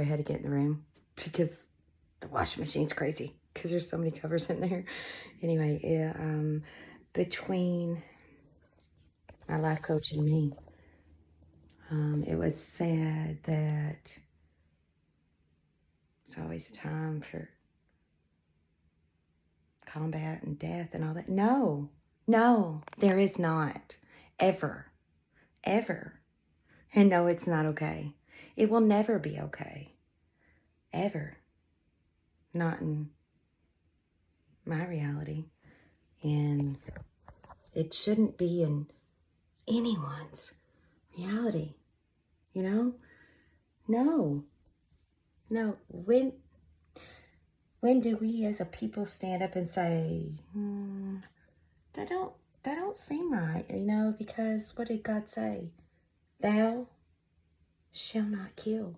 I had to get in the room because the washing machine's crazy because there's so many covers in there. Anyway, between my life coach and me, it was said that it's always a time for combat and death and all that. No, there is not. Ever. And no, it's not okay. It will never be okay. Ever. Not in my reality. And it shouldn't be in anyone's reality. You know? No. When do we as a people stand up and say, that don't seem right, because what did God say? Thou shalt not kill.